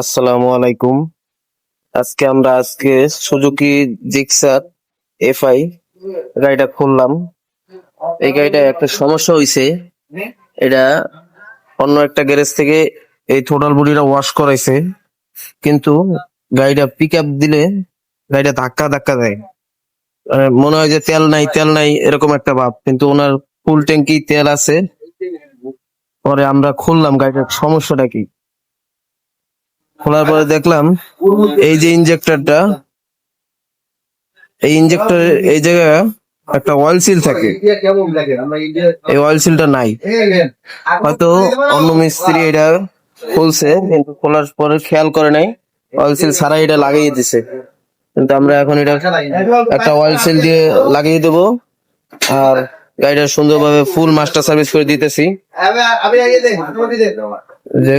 আসসালামু আলাইকুম। আজকে সুজুকি জিক্সার এফআই গাড়িটা খুললাম। এই গাড়িটা একটা সমস্যা হইছে। এটা অন্য একটা গ্যারেজ থেকে এই থ্রোটল বডিটা ওয়াশ করাইছে, কিন্তু গাড়িটা পিক আপ দিলে গাড়িটা ধাক্কা ধাক্কা দেয়। মনে হয় যে তেল নাই এরকম একটা ভাব, কিন্তু ওনার ফুল ট্যাঙ্কি তেল আছে। পরে আমরা খুললাম গাড়িটার সমস্যাটা কি। খোলার পরে দেখলাম এই যে ইঞ্জেক্টরটা, এই ইঞ্জেক্টরের এই জায়গায় একটা অয়েল সিল থাকে। এই অয়েল সিলটা নাই, হয়তো অন্য মিস্ত্রি এটা খুলছে কিন্তু খোলার পরে খেয়াল করে নাই, অয়েল সিল ছাড়া এটা লাগিয়ে দিছে। কিন্তু আমরা এখন এটা একটা অয়েল সিল দিয়ে লাগিয়ে দেবো, আর গাড়িটা সুন্দরভাবে ফুল মাস্টার সার্ভিস করে দিতেছি। যে